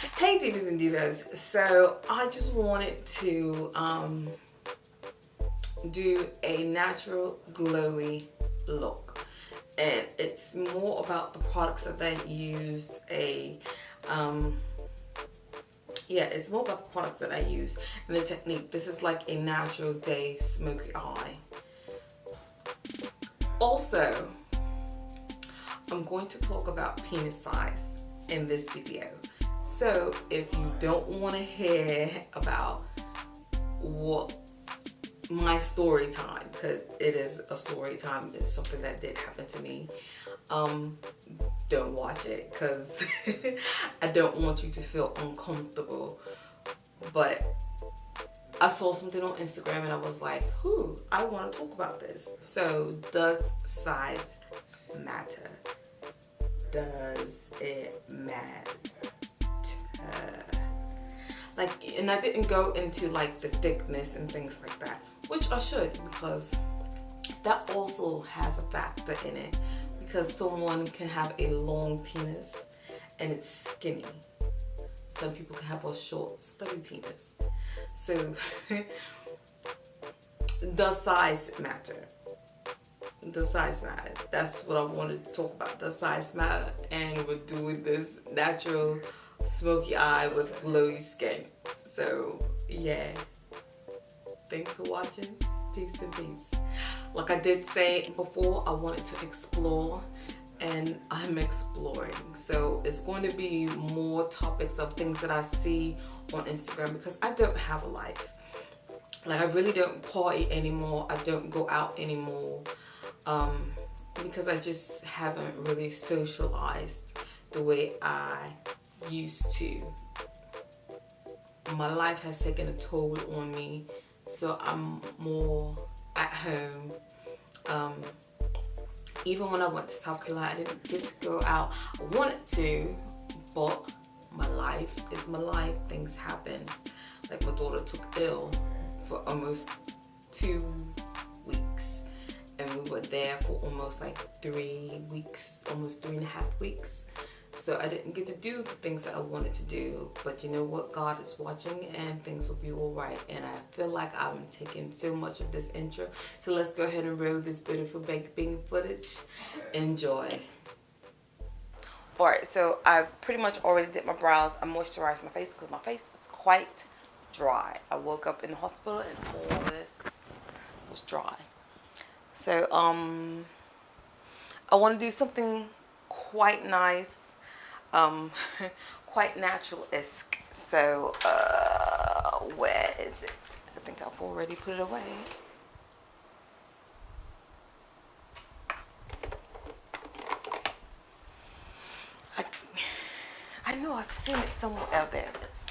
Hey Divas and Divos. So I just wanted to do a natural glowy look, and it's more about the products that I used. It's more about the products that I use and the technique. This is like a natural day smoky eye. Also, I'm going to talk about penis size in this video. So if you don't want to hear about what my story time, because it is a story time, it's something that did happen to me, don't watch it, because I don't want you to feel uncomfortable. But I saw something on Instagram and I was like, I want to talk about this. So does size matter? Does it matter? Like, and I didn't go into like the thickness and things like that, which I should, because that also has a factor in it, because someone can have a long penis and it's skinny. Some people can have a short, stubby penis. So does size matter? Does size matter? That's what I wanted to talk about. Does size matter? And we're doing this natural smoky eye with glowy skin. So yeah, thanks for watching. Peace and peace. Like I did say before, I wanted to explore, and I'm exploring. So it's going to be more topics of things that I see on Instagram, because I don't have a life. Like, I really don't party anymore. I don't go out anymore, because I just haven't really socialized the way I used to. My life has taken a toll on me, so I'm more at home. Even when I went to South Carolina, I didn't get to go out. I wanted to, but my life is my life. Things happen. Like, my daughter took ill for almost 2 weeks, and we were there for almost like 3 weeks, almost 3.5 weeks. So I didn't get to do the things that I wanted to do, but you know what? God is watching and things will be all right. And I feel like I'm taking so much of this intro. So let's go ahead and roll this beautiful baked bean footage. Enjoy. Alright, so I pretty much already did my brows. I moisturized my face because my face is quite dry. I woke up in the hospital and all this was dry. So I want to do something quite nice. Quite natural-esque. So where is it? I think I've already put it away. I know I've seen it somewhere. Oh, there it is.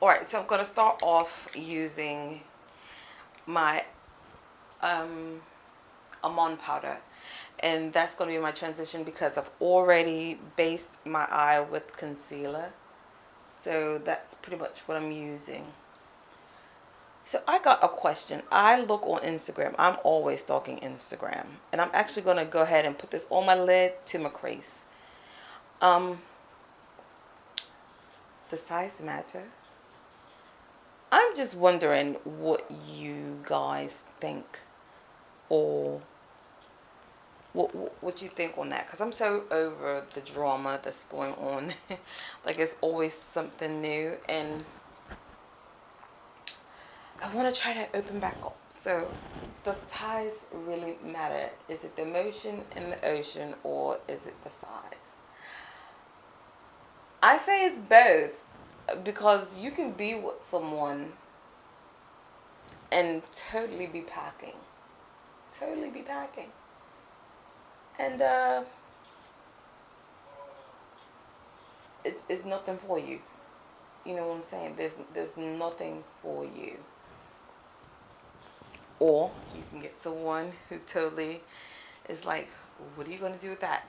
Alright, so I'm going to start off using my Iman powder, and that's going to be my transition because I've already based my eye with concealer. So that's pretty much what I'm using. So I got a question. I look on Instagram. I'm always stalking Instagram, and I'm actually going to go ahead and put this on my lid to my crease. Does size matter? I'm just wondering what you guys think, or what you think on that, because I'm so over the drama that's going on. Like, it's always something new, and I want to try to open back up. So does size really matter? Is it the motion in the ocean, or is it the size? I say it's both. Because you can be with someone and totally be packing. And it's nothing for you. You know what I'm saying? There's nothing for you. Or you can get someone who totally is like, what are you going to do with that?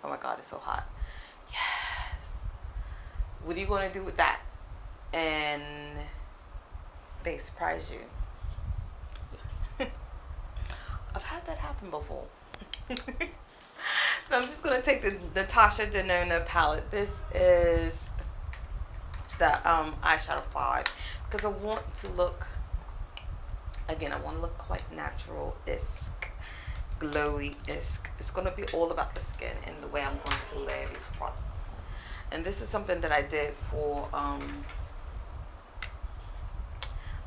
Oh my God, it's so hot. What are you going to do with that? And they surprise you. happened before. So I'm just going to take the NATASHA DENONA palette. This is the eyeshadow 5 because I want to look, again, I want to look quite natural-esque, glowy-esque. It's going to be all about the skin and the way I'm going to layer these products. And this is something that I did for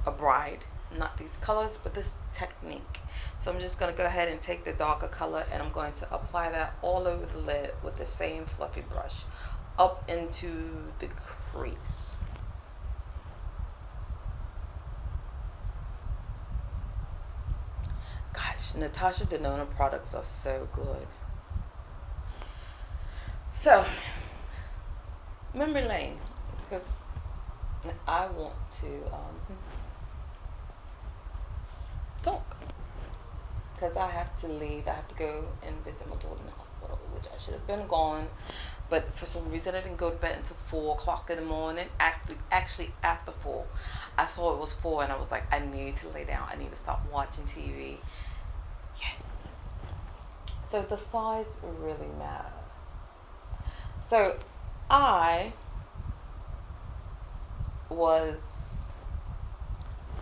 a bride. Not these colors, but this technique. So I'm just going to go ahead and take the darker color and I'm going to apply that all over the lid with the same fluffy brush up into the crease. Gosh, NATASHA DENONA products are so good. So, memory lane, because I want to talk. Because I have to leave. I have to go and visit my daughter in the hospital, which I should have been gone. But for some reason, I didn't go to bed until 4 o'clock in the morning. Actually, after 4. I saw it was 4 and I was like, I need to lay down. I need to stop watching TV. Yeah. So the size really matters. So I was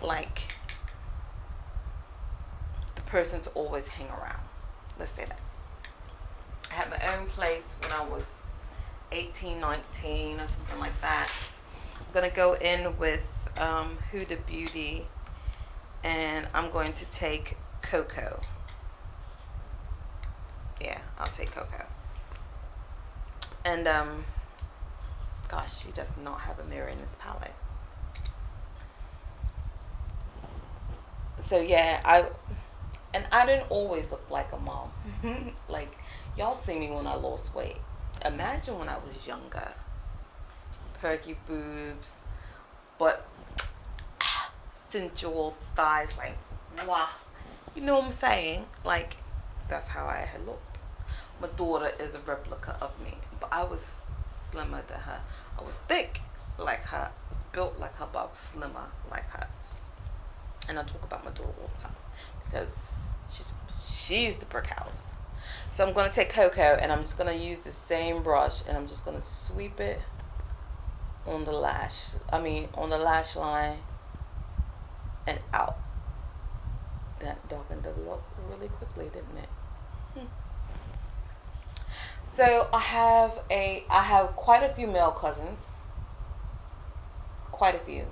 like the person to always hang around. Let's say that. I had my own place when I was 18, 19 or something like that. I'm going to go in with Huda Beauty and I'm going to take Cocoa. Yeah, I'll take Cocoa. And gosh, she does not have a mirror in this palette. So yeah, I didn't always look like a mom. Like, y'all see me when I lost weight. Imagine when I was younger. Perky boobs, but sensual thighs, like, wow. You know what I'm saying? Like, that's how I had looked. My daughter is a replica of me, but I was slimmer than her. I was thick like her. I was built like her, but I was slimmer like her. And I talk about my daughter all the time because she's the brick house. So I'm going to take Cocoa and I'm just going to use the same brush and I'm just going to sweep it on the lash line and out. That darkened the look really quickly, didn't it? So I have quite a few male cousins, quite a few,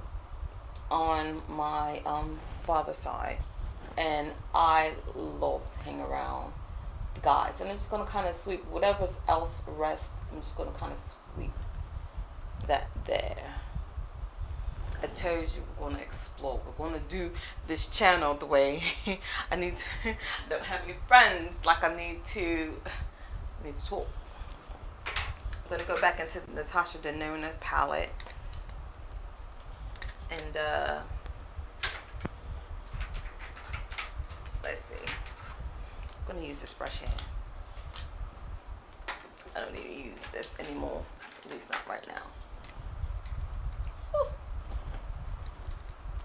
on my father's side, and I love to hang around guys. And I'm just gonna kind of sweep whatever else rest. I'm just gonna kind of sweep that there. I told you we're gonna explore. We're gonna do this channel the way I need to. Don't have any friends like I need to talk. I'm gonna go back into the NATASHA DENONA palette and let's see. I'm gonna use this brush here. I don't need to use this anymore, at least not right now. Whew.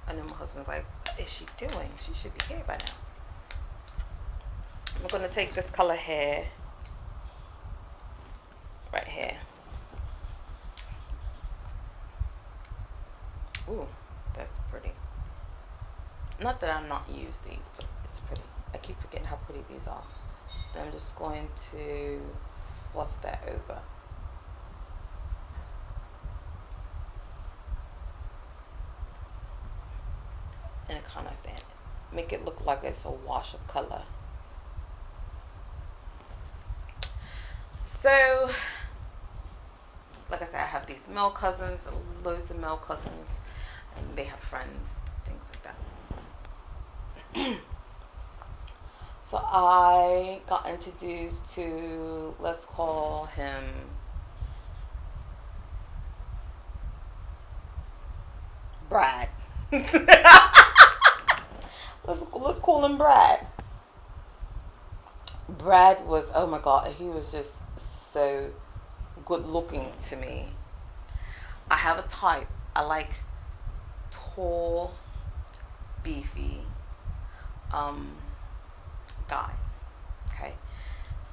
I know my husband's like, what is she doing? She should be here by now. I'm gonna take this color here. Right here. Ooh, that's pretty. Not that I'm not use these, but it's pretty. I keep forgetting how pretty these are. Then I'm just going to fluff that over. And kind of fan it. Make it look like it's a wash of color. So, like I said, I have these male cousins, loads of male cousins, and they have friends, things like that. So I got introduced to, let's call him Brad. let's call him Brad. Brad was, oh my God, he was just so good looking to me. I have a type. I like tall, beefy, guys. Okay.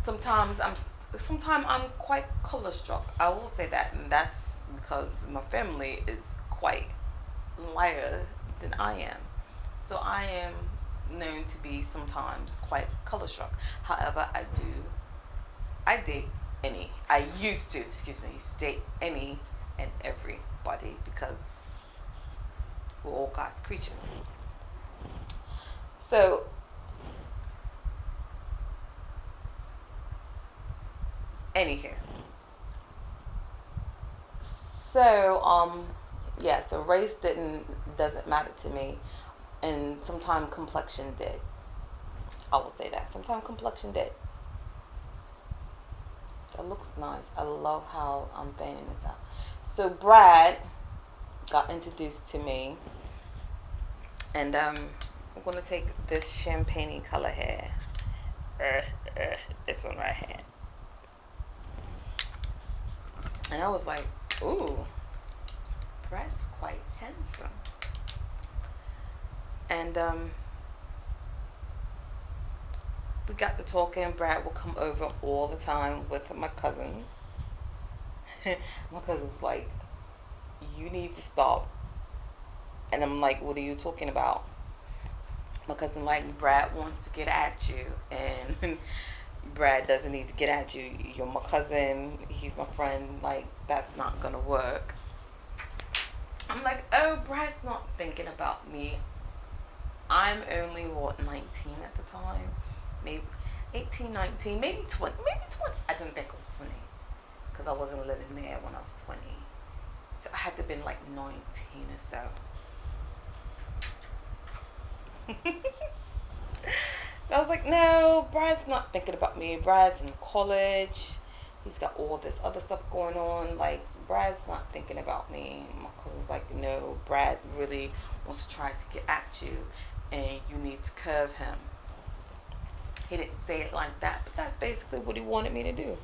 Sometimes I'm quite color struck. I will say that, and that's because my family is quite lighter than I am. So I am known to be sometimes quite color struck. However, I date I used to date any and everybody because we're all God's creatures. So anywho, so yeah, so race doesn't matter to me, and sometimes complexion did. I will say that sometimes complexion did. It looks nice. I love how I'm fanning this out. So Brad got introduced to me, and I'm gonna take this champagne color here. This one right here. And I was like, ooh, Brad's quite handsome. And we got to talking. Brad will come over all the time with my cousin. My cousin was like, you need to stop. And I'm like, what are you talking about? My cousin like, Brad wants to get at you, and Brad doesn't need to get at you. You're my cousin. He's my friend. Like, that's not gonna work. I'm like, oh, Brad's not thinking about me. I'm only, 19 at the time? Maybe 18, 19, maybe 20. Maybe 20. I didn't think I was 20 because I wasn't living there when I was 20. So I had to have been like 19 or so. So I was like, no, Brad's not thinking about me. Brad's in college. He's got all this other stuff going on. Like, Brad's not thinking about me. My cousin's like, no, Brad really wants to try to get at you, and you need to curve him. He didn't say it like that, but that's basically what he wanted me to do.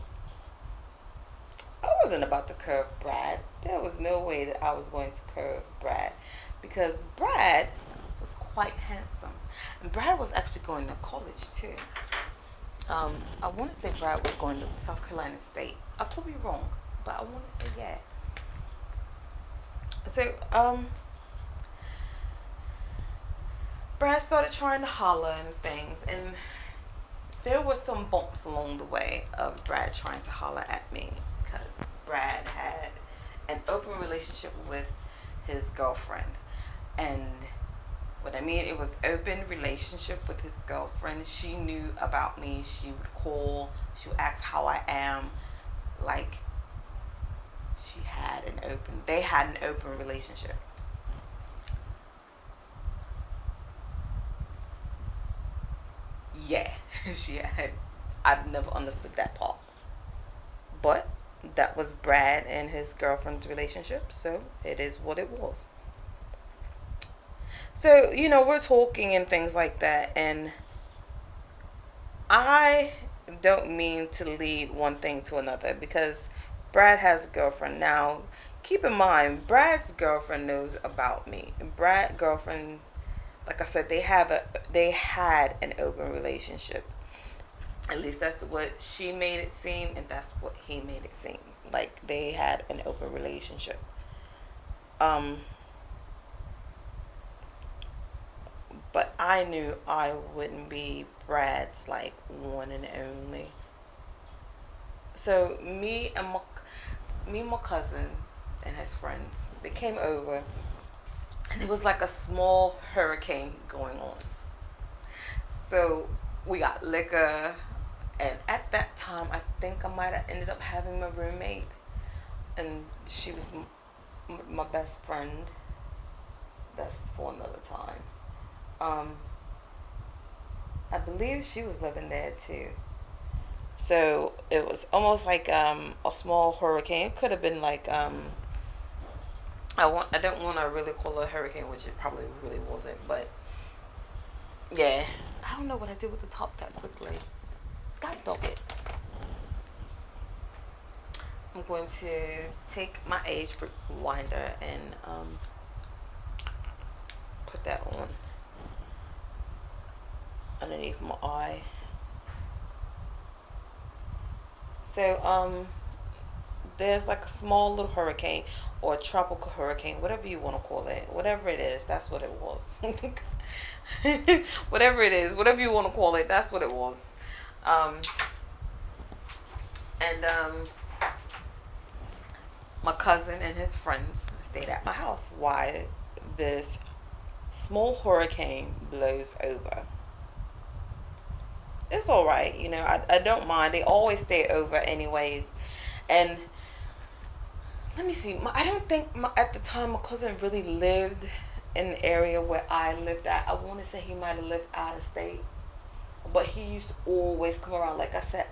I wasn't about to curve Brad. There was no way that I was going to curve Brad, because Brad was quite handsome. And Brad was actually going to college too. I want to say Brad was going to South Carolina State. I could be wrong, but I want to say yeah. So, Brad started trying to holler and things, and there were some bumps along the way of Brad trying to holler at me, because Brad had an open relationship with his girlfriend. And what I mean, it was open relationship with his girlfriend. She knew about me. She would call. She would ask how I am. Like, they had an open relationship. Yeah, she had. I've never understood that part. But that was Brad and his girlfriend's relationship, so it is what it was. So, we're talking and things like that, and I don't mean to lead one thing to another, because Brad has a girlfriend. Now, keep in mind, Brad's girlfriend knows about me. Brad's girlfriend, like I said, they had an open relationship. At least that's what she made it seem, and that's what he made it seem. Like, they had an open relationship. But I knew I wouldn't be Brad's, like, one and only. So me and my cousin and his friends, they came over, and it was like a small hurricane going on. So we got liquor, and at that time, I think I might have ended up having my roommate, and she was my best friend. That's for another time. I believe she was living there too. So it was almost like a small hurricane. It could have been like I don't want to really call it a hurricane, which it probably really wasn't, but yeah. I don't know what I did with the top that quickly. God dog it. I'm going to take my age winder and put that on underneath my eye. So, there's like a small little hurricane or a tropical hurricane, whatever you want to call it. Whatever it is, that's what it was. Whatever it is, whatever you want to call it, that's what it was. Um, and my cousin and his friends stayed at my house while this small hurricane blows over. It's all right, you know. I don't mind. They always stay over anyways. And let me see. I don't think at the time my cousin really lived in the area where I lived at. I want to say he might have lived out of state, but he used to always come around. Like I said,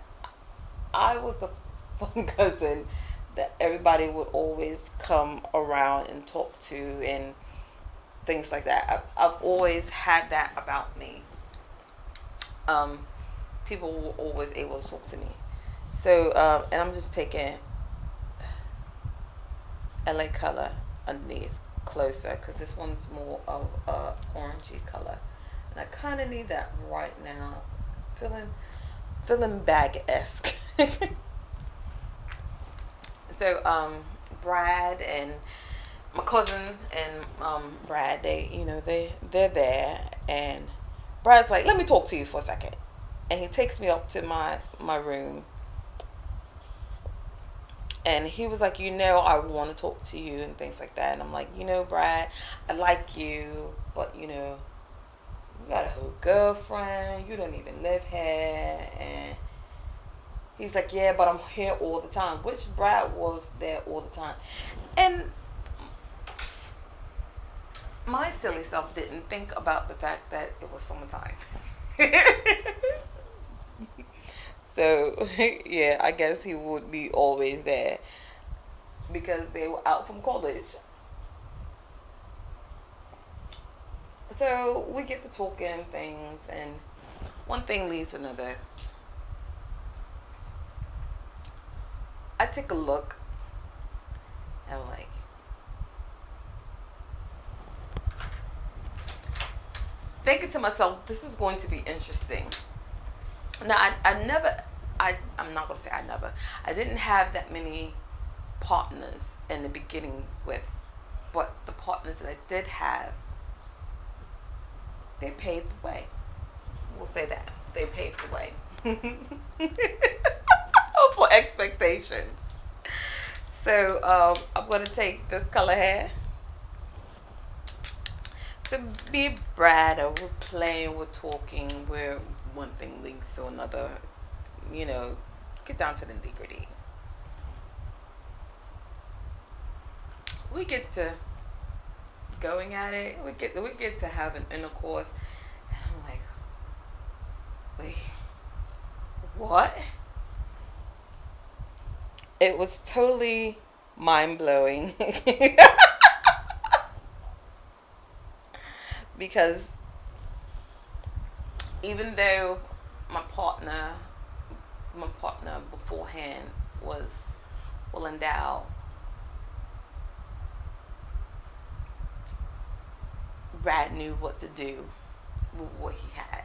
I was the fun cousin that everybody would always come around and talk to and things like that. I've always had that about me. People were always able to talk to me. So, and I'm just taking LA color underneath closer because this one's more of a orangey color, and I kind of need that right now. Feeling bag-esque. So, Brad and my cousin and Brad, they're there, and Brad's like, "Let me talk to you for a second," and he takes me up to my room. And he was like, I want to talk to you and things like that. And I'm like, Brad, I like you, but, you got a whole girlfriend. You don't even live here. And he's like, yeah, but I'm here all the time. Which Brad was there all the time. And my silly self didn't think about the fact that it was summertime. So, yeah, I guess he would be always there because they were out from college. So, we get to talking things, and one thing leads to another. I take a look, and I'm like, thinking to myself, this is going to be interesting. Now, I'm not going to say I never. I didn't have that many partners in the beginning with, but the partners that I did have, they paved the way. We'll say that. They paved the way. For expectations. So, I'm going to take this color here. So, me and Brad, we're playing, we're talking, one thing leads to another, get down to the nitty-gritty. We get to going at it. We get to have an intercourse. And I'm like, wait, what? It was totally mind-blowing. Because even though my partner beforehand was well endowed, Brad knew what to do with what he had.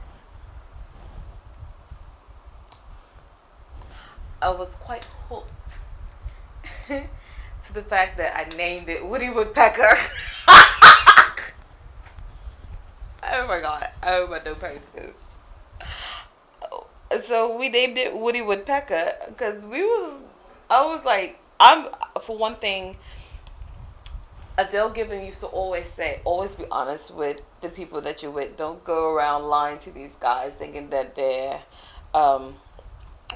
I was quite hooked to the fact that I named it Woody Woodpecker. Oh my god, I hope I don't post this. So we named it Woody Woodpecker because I was like, for one thing, Adele Gibbon used to always say, always be honest with the people that you're with. Don't go around lying to these guys thinking that they're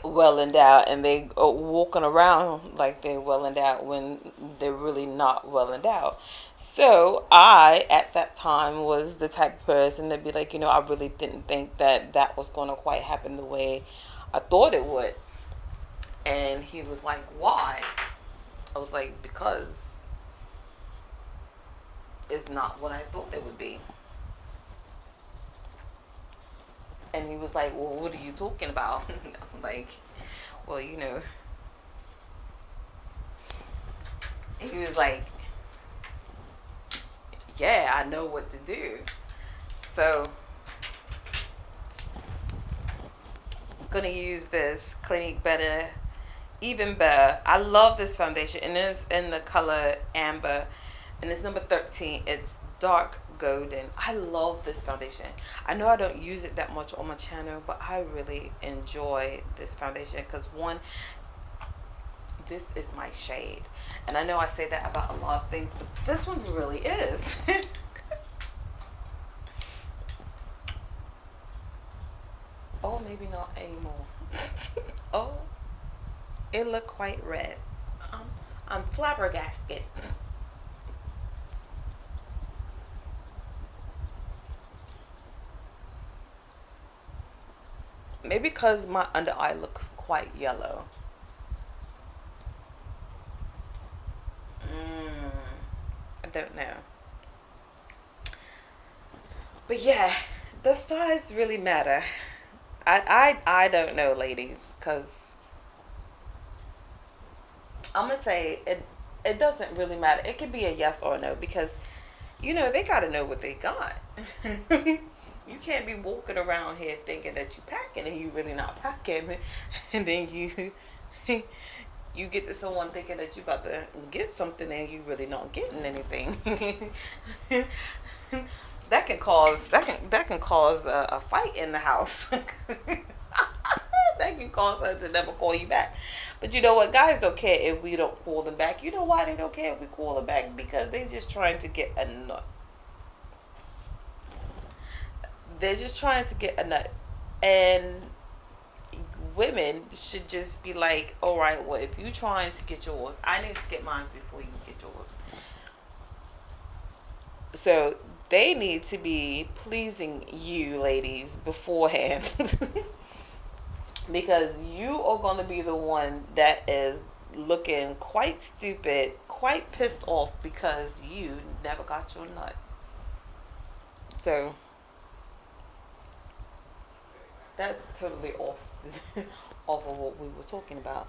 well endowed and they are walking around like they're well endowed when they're really not well endowed. So I, at that time, was the type of person that be like, I really didn't think that was going to quite happen the way I thought it would. And he was like, why? I was like, because it's not what I thought it would be. And he was like, well, what are you talking about? I'm like, well, he was like, yeah, I know what to do. So, I'm going to use this Clinique Better even better. I love this foundation, and it's in the color Amber, and it's number 13. It's dark golden. I love this foundation. I know I don't use it that much on my channel, but I really enjoy this foundation because, one, this is my shade, and I know I say that about a lot of things, but this one really is. Oh, maybe not anymore. Oh, it looked quite red. I'm flabbergasted. Maybe because my under eye looks quite yellow. I don't know. But yeah, the size really matter. I don't know, ladies, because I'm gonna say it doesn't really matter. It could be a yes or a no, because they gotta know what they got. You can't be walking around here thinking that you packing and you really not packing, and then you get to someone thinking that you about to get something and you really not getting anything. That can cause a fight in the house. That can cause her to never call you back. But you know what? Guys don't care if we don't call them back. You know why they don't care if we call them back? Because they're just trying to get a nut. They're just trying to get a nut. And women should just be like, all right, well, if you're trying to get yours, I need to get mine before you get yours. So they need to be pleasing you, ladies, beforehand. Because you are going to be the one that is looking quite stupid, quite pissed off because you never got your nut. So that's totally off off of what we were talking about.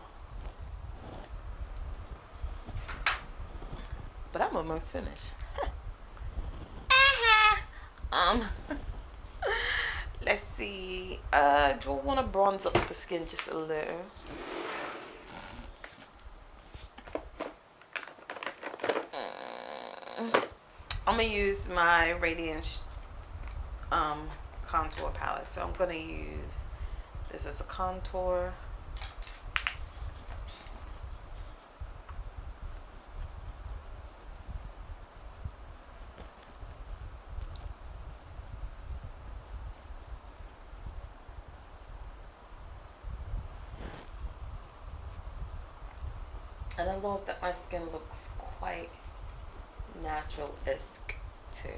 But I'm almost finished. Let's see. Do I want to bronze up the skin just a little? I'm gonna use my Radiance contour palette. So I'm gonna use this as a contour. And I love that my skin looks quite natural-esque too.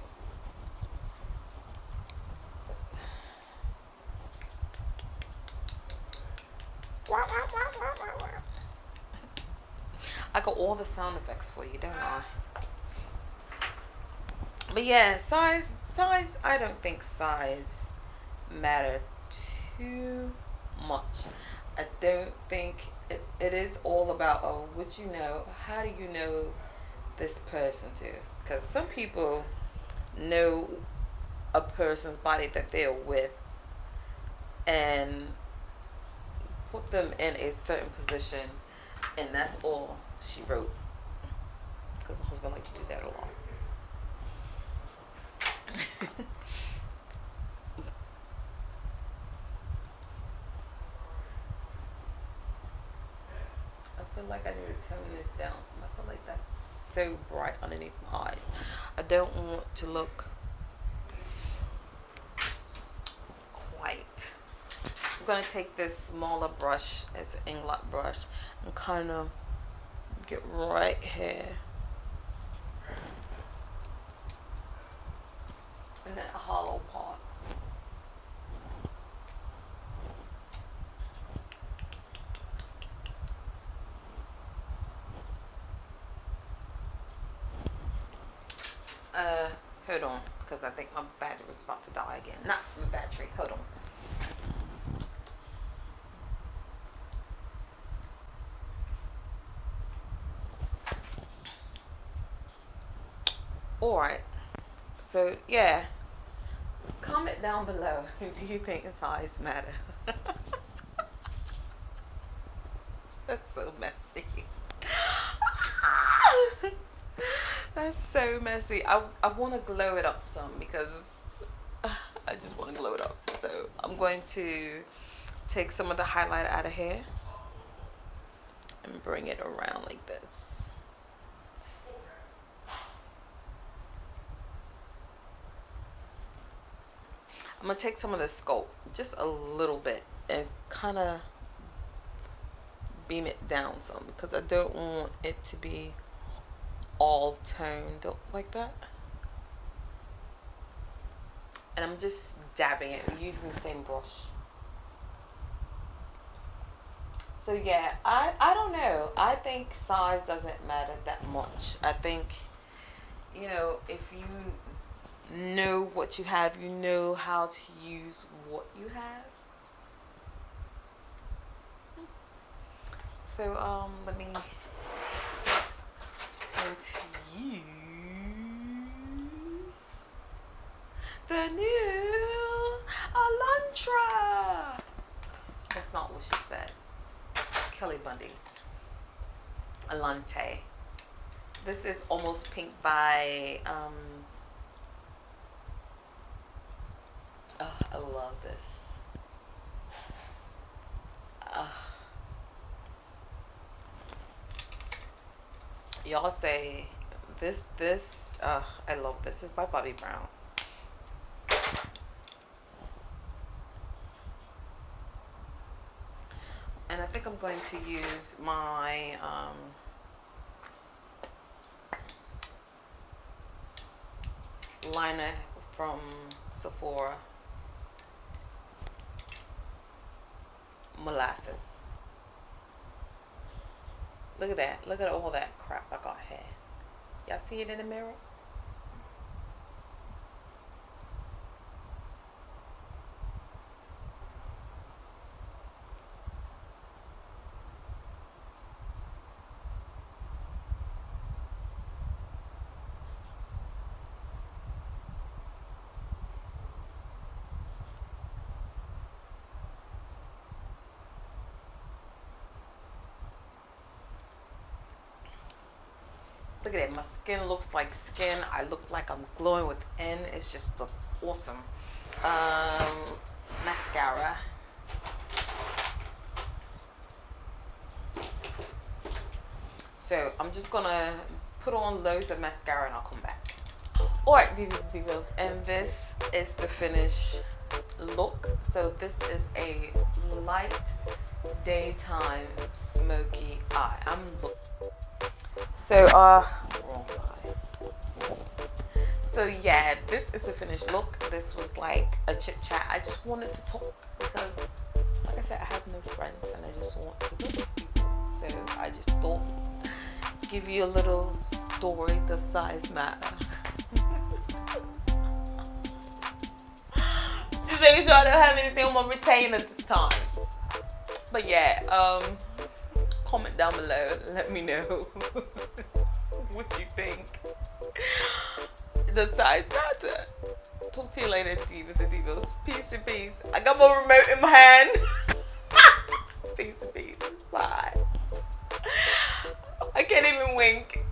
I got all the sound effects for you, don't I? But yeah, size, I don't think size matter too much. I don't think it is all about, oh, what you know, how do you know this person too? Because some people know a person's body that they're with and put them in a certain position, and that's all she wrote. Because my husband likes to do that a lot. I feel like I need to tone this down. So I feel like that's so bright underneath my eyes. I don't want to look quite. I'm going to take this smaller brush, it's an inglot brush, and kind of get right here in that hollow part. Hold on, because I think my battery is about to die again. Not my battery, hold on. Alright, so yeah, comment down below, do you think size matter? That's so messy. That's so messy. I want to glow it up some because I just want to glow it up. So I'm going to take some of the highlighter out of here and bring it around like this. I'm going to take some of the sculpt, just a little bit, and kind of beam it down some because I don't want it to be all toned up like that. And I'm just dabbing it using the same brush. So yeah, I don't know. I think size doesn't matter that much. I think, you know, if you know what you have, you know how to use what you have. So let me use the new Elantra. That's not what she said. Kelly Bundy. Alante. This is Almost Pink by oh, I love this. Y'all say this I love this. This is by Bobbi Brown. And I think I'm going to use my liner from Sephora, Molasses. Look at that. Look at all that crap I got here. Y'all see it in the mirror? Look at it. My skin looks like skin. I look like I'm glowing within. It just looks awesome. Mascara. So I'm just gonna put on loads of mascara and I'll come back. Alright, Divas and Divos, and this is the finished look. So this is a light daytime smoky eye. Wrong side. So yeah, this is a finished look. This was like a chit chat. I just wanted to talk because, like I said, I have no friends and I just want to talk to people. So I just thought, give you a little story. Does size matter? Just making sure I don't have anything on my retainer this time. But yeah, comment down below and let me know what you think. Does size matter? Talk to you later, Divas and Divos. Peace and peace. I got my remote in my hand. Peace and peace. Bye. I can't even wink.